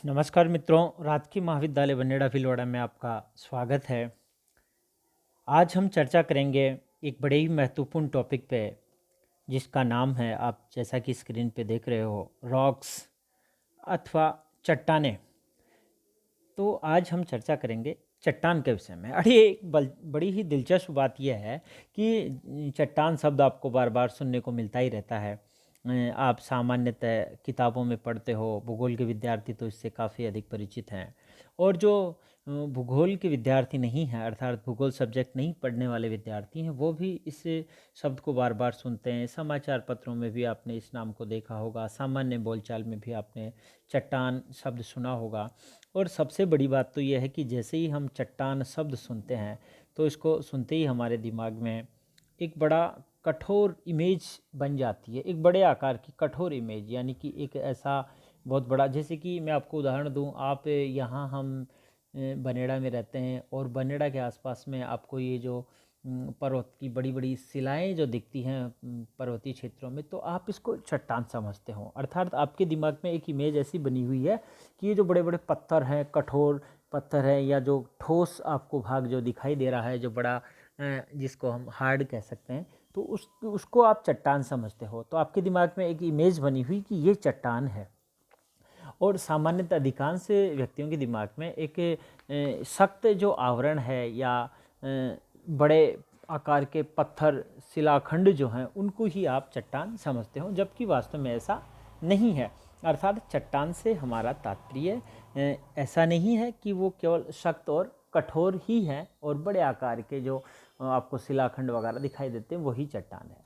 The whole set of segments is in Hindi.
नमस्कार मित्रों, राजकीय महाविद्यालय बनेड़ा भीलवाड़ा में आपका स्वागत है। आज हम चर्चा करेंगे एक बड़े ही महत्वपूर्ण टॉपिक पे, जिसका नाम है, आप जैसा कि स्क्रीन पे देख रहे हो, रॉक्स अथवा चट्टानें। तो आज हम चर्चा करेंगे चट्टान के विषय में। अरे एक बड़ी ही दिलचस्प बात यह है कि चट्टान शब्द आपको बार बार सुनने को मिलता ही रहता है। आप सामान्यतः किताबों में पढ़ते हो, भूगोल के विद्यार्थी तो इससे काफ़ी अधिक परिचित हैं। और जो भूगोल के विद्यार्थी नहीं हैं, अर्थात भूगोल सब्जेक्ट नहीं पढ़ने वाले विद्यार्थी हैं, वो भी इस शब्द को बार बार सुनते हैं। समाचार पत्रों में भी आपने इस नाम को देखा होगा, सामान्य बोलचाल में भी आपने चट्टान शब्द सुना होगा। और सबसे बड़ी बात तो यह है कि जैसे ही हम चट्टान शब्द सुनते हैं, तो इसको सुनते ही हमारे दिमाग में एक बड़ा कठोर इमेज बन जाती है, एक बड़े आकार की कठोर इमेज, यानी कि एक ऐसा बहुत बड़ा, जैसे कि मैं आपको उदाहरण दूं, आप यहाँ हम बनेड़ा में रहते हैं और बनेड़ा के आसपास में आपको ये जो पर्वत की बड़ी बड़ी शिलाएं जो दिखती हैं पर्वतीय क्षेत्रों में, तो आप इसको चट्टान समझते हो। अर्थात आपके दिमाग में एक इमेज ऐसी बनी हुई है कि ये जो बड़े बड़े पत्थर हैं, कठोर पत्थर है, या जो ठोस आपको भाग जो दिखाई दे रहा है, जो बड़ा जिसको हम हार्ड कह सकते हैं, तो उसको आप चट्टान समझते हो। तो आपके दिमाग में एक इमेज बनी हुई कि ये चट्टान है। और सामान्यतः अधिकांश व्यक्तियों के दिमाग में एक सख्त जो आवरण है, या बड़े आकार के पत्थर शिलाखंड जो हैं, उनको ही आप चट्टान समझते हो, जबकि वास्तव में ऐसा नहीं है। अर्थात चट्टान से हमारा तात्पर्य ऐसा नहीं है कि वो केवल सख्त और कठोर ही हैं और बड़े आकार के जो आपको शिलाखंड वगैरह दिखाई देते हैं, वही चट्टान है।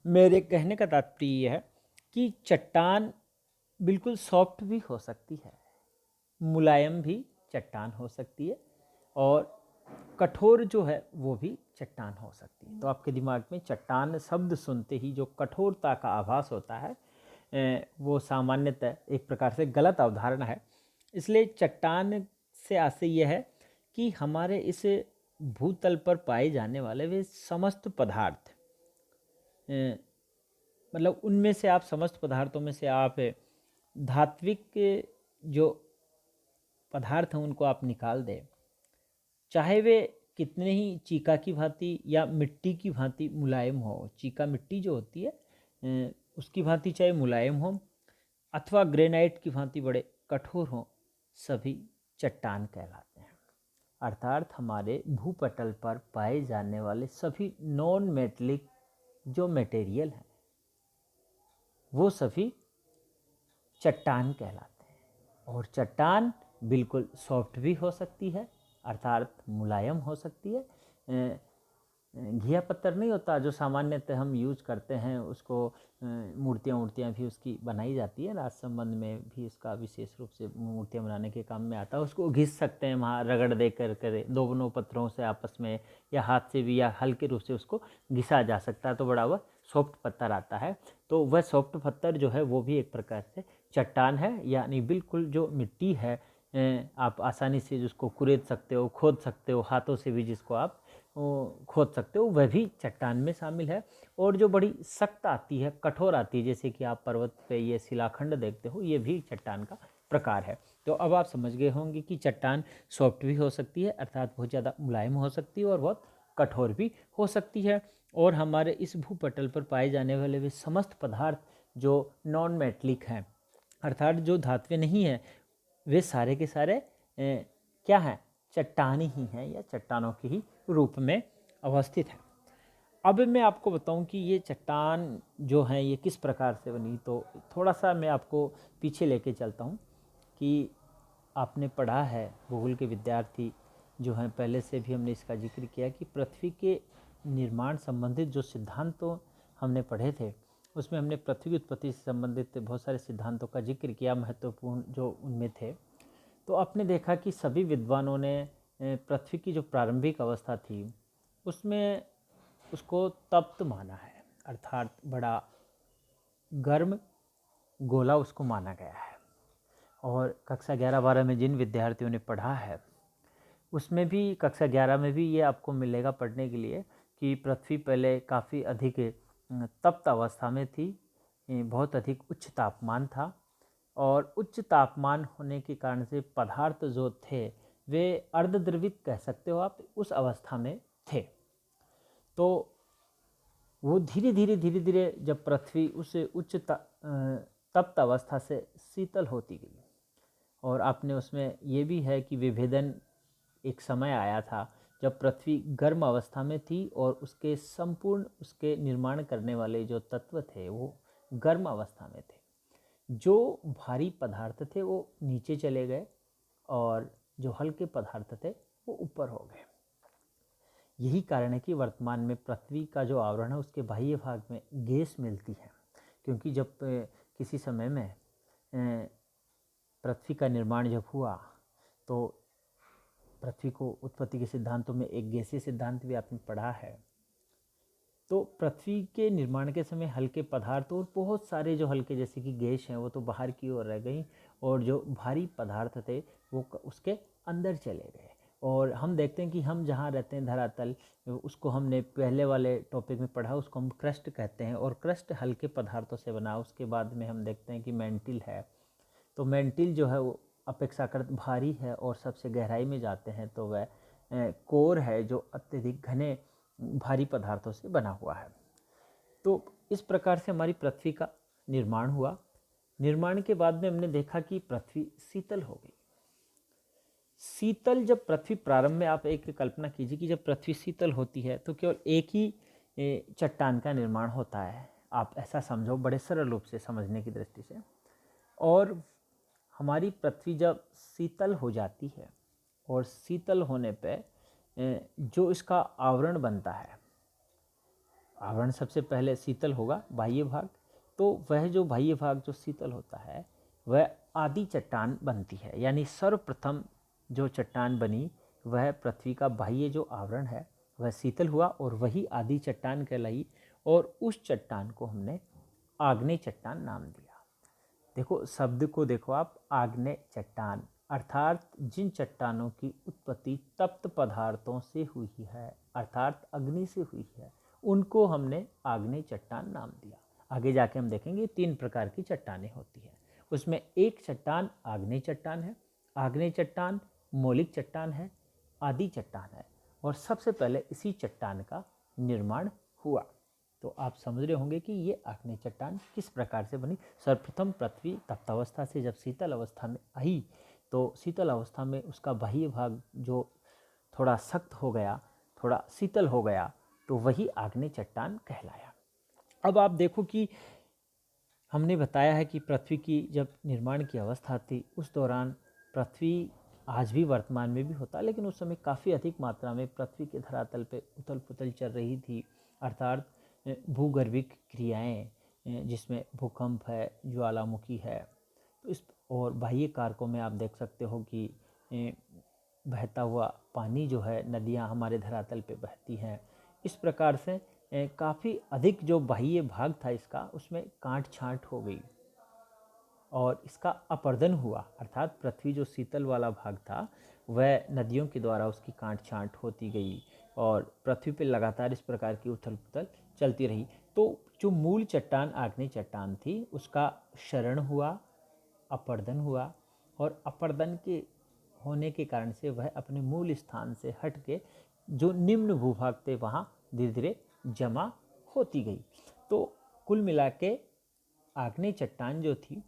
मेरे कहने का तात्पर्य यह है कि चट्टान बिल्कुल सॉफ्ट भी हो सकती है, मुलायम भी चट्टान हो सकती है, और कठोर जो है वो भी चट्टान हो सकती है। तो आपके दिमाग में चट्टान शब्द सुनते ही जो कठोरता का आभास होता है, वो सामान्यतः एक प्रकार से गलत अवधारणा है। इसलिए चट्टान से आशय यह है कि हमारे इस भूतल पर पाए जाने वाले वे समस्त पदार्थ, मतलब उनमें से आप समस्त पदार्थों में से आप धात्विक जो पदार्थ हैं उनको आप निकाल दें, चाहे वे कितने ही चीका की भांति या मिट्टी की भांति मुलायम हो। चीका मिट्टी जो होती है उसकी भांति चाहे मुलायम हो, अथवा ग्रेनाइट की भांति बड़े कठोर हों, सभी चट्टान कहलाते हैं। अर्थात हमारे भूपटल पर पाए जाने वाले सभी नॉन मेटेलिक जो मटेरियल हैं, वो सभी चट्टान कहलाते हैं। और चट्टान बिल्कुल सॉफ्ट भी हो सकती है, अर्थात मुलायम हो सकती है। घिया पत्थर नहीं होता जो सामान्यतः हम यूज करते हैं, उसको मूर्तियाँ भी उसकी बनाई जाती है। राज संबंध में भी इसका विशेष रूप से मूर्तियाँ बनाने के काम में आता है। उसको घिस सकते हैं, वहाँ रगड़ दे कर दोनों पत्थरों से आपस में, या हाथ से भी, या हल्के रूप से उसको घिसा जा सकता है, तो बड़ा वह सॉफ्ट पत्थर आता है। तो वह सॉफ्ट पत्थर जो है वो भी एक प्रकार से चट्टान है, यानी बिल्कुल जो मिट्टी है आप आसानी से जिसको कुरेद सकते हो, खोद सकते हो, हाथों से भी जिसको आप खोद सकते हो, वह भी चट्टान में शामिल है। और जो बड़ी सख्त आती है, कठोर आती है, जैसे कि आप पर्वत पे ये शिलाखंड देखते हो, ये भी चट्टान का प्रकार है। तो अब आप समझ गए होंगे कि चट्टान सॉफ्ट भी हो सकती है, अर्थात बहुत ज़्यादा मुलायम हो सकती है, और बहुत कठोर भी हो सकती है। और हमारे इस भूपटल पर पाए जाने वाले वे समस्त पदार्थ जो नॉन मेटलिक हैं, अर्थात जो धातुएं नहीं हैं, वे सारे के सारे क्या हैं, चट्टान ही हैं, या चट्टानों के ही रूप में अवस्थित हैं। अब मैं आपको बताऊं कि ये चट्टान जो हैं ये किस प्रकार से बनी, तो थोड़ा सा मैं आपको पीछे लेके चलता हूं कि आपने पढ़ा है, भूगोल के विद्यार्थी जो हैं, पहले से भी हमने इसका जिक्र किया कि पृथ्वी के निर्माण संबंधित जो सिद्धांतों हमने पढ़े थे, उसमें हमने पृथ्वी की उत्पत्ति से संबंधित बहुत सारे सिद्धांतों का जिक्र किया, महत्वपूर्ण जो उनमें थे। तो आपने देखा कि सभी विद्वानों ने पृथ्वी की जो प्रारंभिक अवस्था थी उसमें उसको तप्त माना है, अर्थात बड़ा गर्म गोला उसको माना गया है। और कक्षा 11-12 में जिन विद्यार्थियों ने पढ़ा है, उसमें भी कक्षा 11 में भी ये आपको मिलेगा पढ़ने के लिए कि पृथ्वी पहले काफ़ी अधिक तप्त अवस्था में थी, बहुत अधिक उच्च तापमान था, और उच्च तापमान होने के कारण से पदार्थ जो थे वे अर्धद्रवित कह सकते हो आप, उस अवस्था में थे। तो वो धीरे धीरे जब पृथ्वी उस उच्च तप्त अवस्था से शीतल होती गई, और आपने उसमें ये भी है कि विभेदन एक समय आया था जब पृथ्वी गर्म अवस्था में थी और उसके संपूर्ण उसके निर्माण करने वाले जो तत्व थे वो गर्म अवस्था में थे। जो भारी पदार्थ थे वो नीचे चले गए और जो हल्के पदार्थ थे वो ऊपर हो गए। यही कारण है कि वर्तमान में पृथ्वी का जो आवरण है उसके बाह्य भाग में गैस मिलती है, क्योंकि जब किसी समय में पृथ्वी का निर्माण जब हुआ तो पृथ्वी को उत्पत्ति के सिद्धांतों में एक गैसीय सिद्धांत भी आपने पढ़ा है। तो पृथ्वी के निर्माण के समय हल्के पदार्थ और बहुत सारे जो हल्के जैसे कि गैस हैं वो तो बाहर की ओर रह गई, और जो भारी पदार्थ थे वो उसके अंदर चले गए। और हम देखते हैं कि हम जहाँ रहते हैं धरातल, उसको हमने पहले वाले टॉपिक में पढ़ा, उसको हम क्रस्ट कहते हैं, और क्रस्ट हल्के पदार्थों से बना। उसके बाद में हम देखते हैं कि मेंटिल है, तो मेंटिल जो है वो अपेक्षाकृत भारी है, और सबसे गहराई में जाते हैं तो वह कोर है जो अत्यधिक घने भारी पदार्थों से बना हुआ है। तो इस प्रकार से हमारी पृथ्वी का निर्माण हुआ। निर्माण के बाद में हमने देखा कि पृथ्वी शीतल हो गई। शीतल जब पृथ्वी प्रारंभ में, आप एक कल्पना कीजिए कि जब पृथ्वी शीतल होती है तो केवल एक ही चट्टान का निर्माण होता है। आप ऐसा समझो बड़े सरल रूप से समझने की दृष्टि से। और हमारी पृथ्वी जब शीतल हो जाती है, और शीतल होने पे जो इसका आवरण बनता है, आवरण सबसे पहले शीतल होगा बाह्य भाग, तो वह जो बाह्य भाग जो शीतल होता है वह आदि चट्टान बनती है। यानी सर्वप्रथम जो चट्टान बनी वह पृथ्वी का बाह्य जो आवरण है वह शीतल हुआ, और वही आदि चट्टान कहलाई, और उस चट्टान को हमने आग्नेय चट्टान नाम दिया। देखो शब्द को देखो आप, आग्नेय चट्टान, अर्थात जिन चट्टानों की उत्पत्ति तप्त पदार्थों से हुई है, अर्थात अग्नि से हुई है, उनको हमने आग्नेय चट्टान नाम दिया। आगे जाके हम देखेंगे 3 प्रकार की चट्टानें होती हैं, उसमें एक चट्टान आग्नेय चट्टान है, आग्नेय चट्टान मौलिक चट्टान है, आदि चट्टान है, और सबसे पहले इसी चट्टान का निर्माण हुआ। तो आप समझ रहे होंगे कि ये आग्नेय चट्टान किस प्रकार से बनी। सर्वप्रथम पृथ्वी तप्तावस्था से जब शीतल अवस्था में आई, तो शीतल अवस्था में उसका बाह्य भाग जो थोड़ा सख्त हो गया, थोड़ा शीतल हो गया, तो वही आग्नेय चट्टान कहलाया। अब आप देखो कि हमने बताया है कि पृथ्वी की जब निर्माण की अवस्था थी उस दौरान पृथ्वी, आज भी वर्तमान में भी होता है, लेकिन उस समय काफ़ी अधिक मात्रा में पृथ्वी के धरातल पे उथल पुथल चल रही थी, अर्थात भूगर्भिक क्रियाएं, जिसमें भूकंप है, ज्वालामुखी है। तो इस और बाह्य कारकों में आप देख सकते हो कि बहता हुआ पानी जो है, नदियां हमारे धरातल पे बहती हैं। इस प्रकार से काफ़ी अधिक जो बाह्य भाग था इसका, उसमें काट छांट हो गई और इसका अपर्दन हुआ, अर्थात पृथ्वी जो शीतल वाला भाग था वह नदियों के द्वारा उसकी काट छांट होती गई, और पृथ्वी पर लगातार इस प्रकार की उथल पुथल चलती रही। तो जो मूल चट्टान आग्नेय चट्टान थी उसका क्षरण हुआ, अपर्दन हुआ, और अपर्दन के होने के कारण से वह अपने मूल स्थान से हट के जो निम्न भूभाग थे वहाँ धीरे धीरे जमा होती गई। तो कुल मिला के आग्नेय चट्टान जो थी,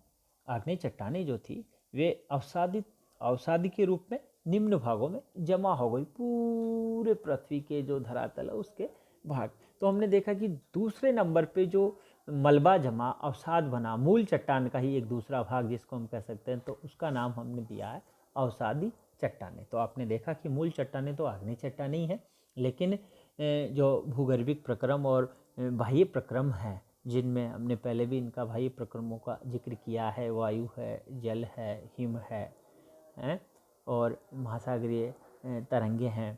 आग्नेय चट्टानें जो थी वे अवसादी के रूप में निम्न भागों में जमा हो गई, पूरे पृथ्वी के जो धरातल है उसके भाग। तो हमने देखा कि दूसरे नंबर पे जो मलबा जमा, अवसाद बना, मूल चट्टान का ही एक दूसरा भाग जिसको हम कह सकते हैं, तो उसका नाम हमने दिया है अवसादी चट्टानें। तो आपने देखा कि मूल चट्टानें तो आग्नेय चट्टानें ही हैं, लेकिन जो भूगर्भिक प्रक्रम और बाह्य प्रक्रम हैं, जिनमें हमने पहले भी इनका बाह्य प्रक्रमों का जिक्र किया है, वायु है, जल है, हिम है, और महासागरीय तरंगे हैं।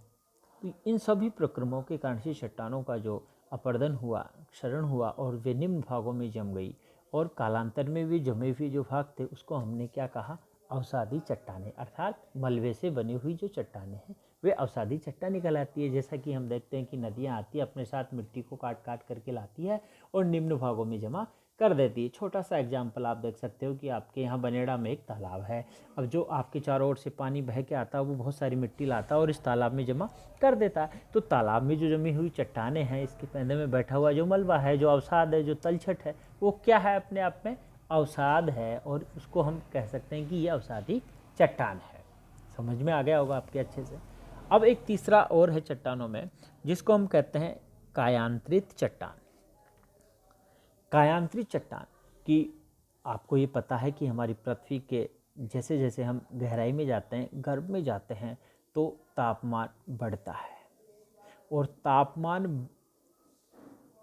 तो इन सभी प्रक्रमों के कारण से चट्टानों का जो अपर्दन हुआ, क्षरण हुआ, और वे निम्न भागों में जम गई, और कालांतर में भी जमे हुए जो भाग थे उसको हमने क्या कहा, अवसादी चट्टानें, अर्थात मलबे से बनी हुई जो चट्टानें हैं वे अवसादी चट्टानें कहलाती है। जैसा कि हम देखते हैं कि नदियाँ आती है अपने साथ मिट्टी को काट काट करके लाती है और निम्न भागों में जमा कर देती है। छोटा सा एग्जाम्पल आप देख सकते हो कि आपके यहाँ बनेड़ा में एक तालाब है। अब जो आपके चारों ओर से पानी बह के आता है वो बहुत सारी मिट्टी लाता है और इस तालाब में जमा कर देता है। तो तालाब में जो जमी हुई चट्टानें हैं, इसके पैंदे में बैठा हुआ जो मलबा है, जो अवसाद है, जो तलछट है, वो क्या है? अपने आप में अवसाद है और उसको हम कह सकते हैं कि ये अवसादी चट्टान है। समझ में आ गया होगा आपके अच्छे से। अब एक तीसरा और है चट्टानों में, जिसको हम कहते हैं कायांतरित चट्टान। कायांतरित चट्टान की आपको ये पता है कि हमारी पृथ्वी के जैसे जैसे हम गहराई में जाते हैं, गर्भ में जाते हैं, तो तापमान बढ़ता है और तापमान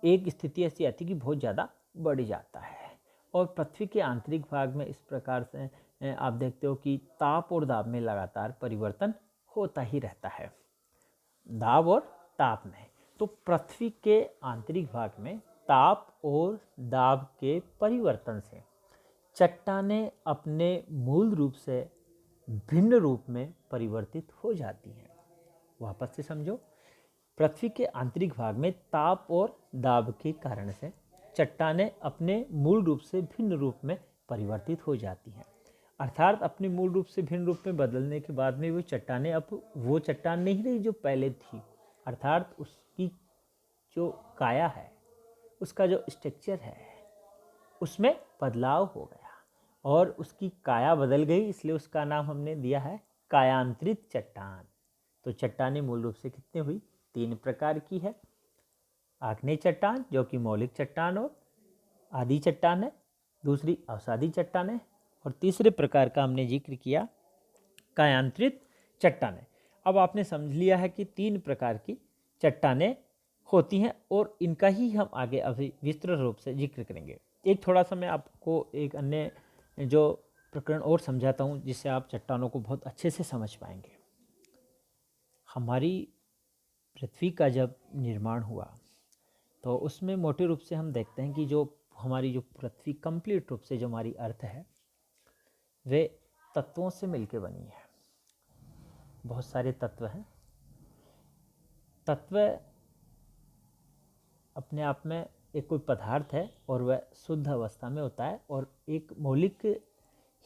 एक स्थिति ऐसी आती है कि बहुत ज़्यादा बढ़ जाता है। और पृथ्वी के आंतरिक भाग में इस प्रकार से आप देखते हो कि ताप और दाब में लगातार परिवर्तन होता ही रहता है, दाब और ताप में। तो पृथ्वी के आंतरिक भाग में ताप और दाब के परिवर्तन से चट्टानें अपने मूल रूप से भिन्न रूप में परिवर्तित हो जाती हैं। वापस से समझो, पृथ्वी के आंतरिक भाग में ताप और दाब के कारण से चट्टानें अपने मूल रूप से भिन्न रूप में परिवर्तित हो जाती हैं। अर्थात अपने मूल रूप से भिन्न रूप में बदलने के बाद में वो चट्टानें अब वो चट्टान नहीं रही जो पहले थी। अर्थात उसकी जो काया है, उसका जो स्ट्रक्चर है, उसमें बदलाव हो गया और उसकी काया बदल गई, इसलिए उसका नाम हमने दिया है कायांतरित चट्टान। तो चट्टानें मूल रूप से कितनी हुई? 3 प्रकार की है। आग्नेय चट्टान जो कि मौलिक चट्टान और आदि चट्टान है, दूसरी अवसादी चट्टान है, और तीसरे प्रकार का हमने जिक्र किया कायांतरित चट्टानें। अब आपने समझ लिया है कि 3 प्रकार की चट्टानें होती हैं और इनका ही हम आगे अभी विस्तृत रूप से जिक्र करेंगे। एक थोड़ा सा मैं आपको एक अन्य जो प्रकरण और समझाता हूँ, जिससे आप चट्टानों को बहुत अच्छे से समझ पाएंगे। हमारी पृथ्वी का जब निर्माण हुआ तो उसमें मोटे रूप से हम देखते हैं कि जो हमारी जो पृथ्वी कंप्लीट रूप से जो हमारी अर्थ है, वे तत्वों से मिलके बनी है। बहुत सारे तत्व हैं। तत्व अपने आप में एक कोई पदार्थ है और वह शुद्ध अवस्था में होता है और एक मौलिक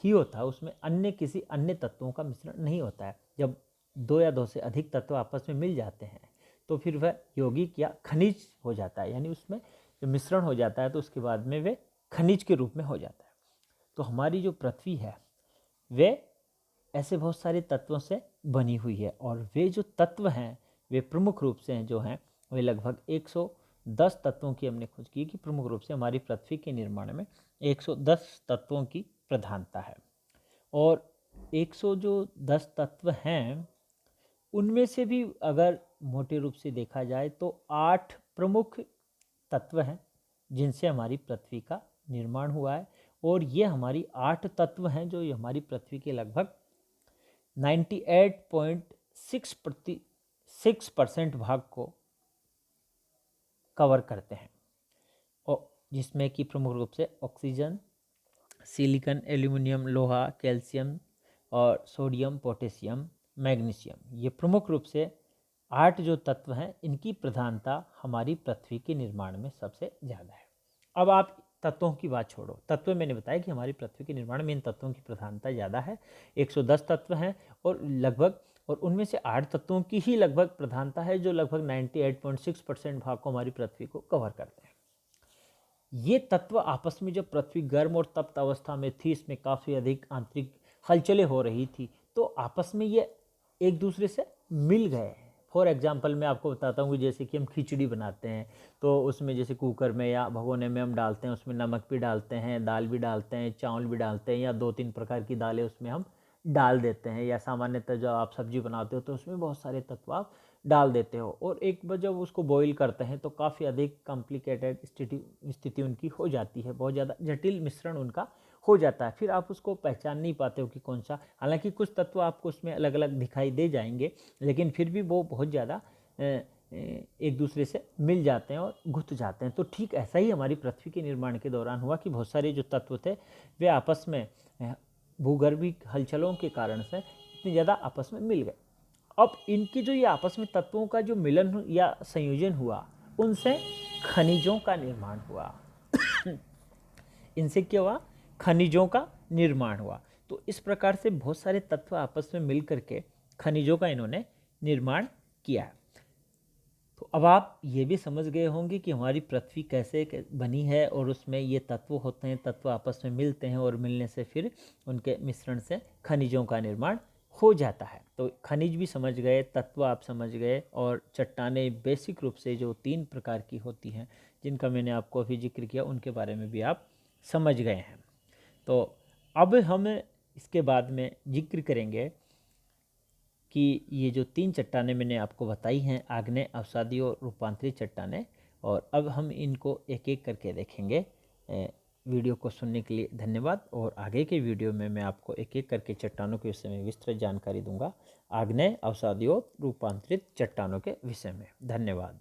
ही होता है, उसमें अन्य किसी अन्य तत्वों का मिश्रण नहीं होता है। जब 2 या 2 से अधिक तत्व आपस में मिल जाते हैं तो फिर वह यौगिक या खनिज हो जाता है, यानी उसमें जो मिश्रण हो जाता है तो उसके बाद में वे खनिज के रूप में हो जाता है। तो हमारी जो पृथ्वी है वे ऐसे बहुत सारे तत्वों से बनी हुई है और वे जो तत्व हैं वे प्रमुख रूप से हैं जो हैं वे लगभग 110 तत्वों की हमने खोज की कि प्रमुख रूप से हमारी पृथ्वी के निर्माण में 110 तत्वों की प्रधानता है। और 110 तत्व हैं, उनमें से भी अगर मोटे रूप से देखा जाए तो 8 प्रमुख तत्व हैं जिनसे हमारी पृथ्वी का निर्माण हुआ है। और ये हमारी 8 तत्व हैं जो हमारी पृथ्वी के लगभग 98.6% भाग को कवर करते हैं, और जिसमें कि प्रमुख रूप से ऑक्सीजन, सिलिकॉन, एल्यूमिनियम, लोहा, कैल्शियम और सोडियम, पोटेशियम, मैग्नीशियम, ये प्रमुख रूप से 8 जो तत्व हैं, इनकी प्रधानता हमारी पृथ्वी के निर्माण में सबसे ज़्यादा है। अब आप तत्वों की बात छोड़ो, तत्व मैंने बताया कि हमारी पृथ्वी के निर्माण में इन तत्वों की प्रधानता ज़्यादा है। 110 तत्व हैं और उनमें से 8 तत्वों की ही लगभग प्रधानता है जो लगभग 98.6% भाग को हमारी पृथ्वी को कवर करते हैं। ये तत्व आपस में जब पृथ्वी गर्म और तप्त अवस्था में थी, इसमें काफ़ी अधिक आंतरिक हलचलें हो रही थी, तो आपस में ये एक दूसरे से मिल गए। फॉर एग्जांपल मैं आपको बताता हूँ कि जैसे कि हम खिचड़ी बनाते हैं तो उसमें जैसे कुकर में या भगोने में हम डालते हैं, उसमें नमक भी डालते हैं, दाल भी डालते हैं, चावल भी डालते हैं, या 2-3 प्रकार की दालें उसमें हम डाल देते हैं, या सामान्यतः जब आप सब्जी बनाते हो तो उसमें बहुत सारे तत्व आप डाल देते हो। और एक बार जब उसको बॉईल करते हैं तो काफ़ी अधिक कॉम्प्लिकेटेड स्थिति उनकी हो जाती है, बहुत ज़्यादा जटिल मिश्रण उनका हो जाता है। फिर आप उसको पहचान नहीं पाते हो कि कौन सा, हालांकि कुछ तत्व आपको उसमें अलग अलग दिखाई दे जाएंगे, लेकिन फिर भी वो बहुत ज़्यादा एक दूसरे से मिल जाते हैं और घुट जाते हैं। तो ठीक ऐसा ही हमारी पृथ्वी के निर्माण के दौरान हुआ कि बहुत सारे जो तत्व थे वे आपस में भूगर्भिक हलचलों के कारण से इतने ज़्यादा आपस में मिल गए। अब इनकी जो ये आपस में तत्वों का जो मिलन या संयोजन हुआ, उनसे खनिजों का निर्माण हुआ। इनसे क्या हुआ, खनिजों का निर्माण हुआ। तो इस प्रकार से बहुत सारे तत्व आपस में मिल करके खनिजों का इन्होंने निर्माण किया है। तो अब आप ये भी समझ गए होंगे कि हमारी पृथ्वी कैसे बनी है और उसमें ये तत्व होते हैं, तत्व आपस में मिलते हैं और मिलने से फिर उनके मिश्रण से खनिजों का निर्माण हो जाता है। तो खनिज भी समझ गए, तत्व आप समझ गए, और चट्टानें बेसिक रूप से जो 3 प्रकार की होती हैं जिनका मैंने आपको अभी जिक्र किया, उनके बारे में भी आप समझ गए हैं। तो अब हम इसके बाद में जिक्र करेंगे कि ये जो 3 चट्टानें मैंने आपको बताई हैं, आग्नेय, अवसादी और रूपांतरित चट्टानें, और अब हम इनको एक एक करके देखेंगे। वीडियो को सुनने के लिए धन्यवाद, और आगे के वीडियो में मैं आपको एक एक करके चट्टानों के विषय में विस्तृत जानकारी दूंगा, आग्नेय, अवसादी और रूपांतरित चट्टानों के विषय में। धन्यवाद।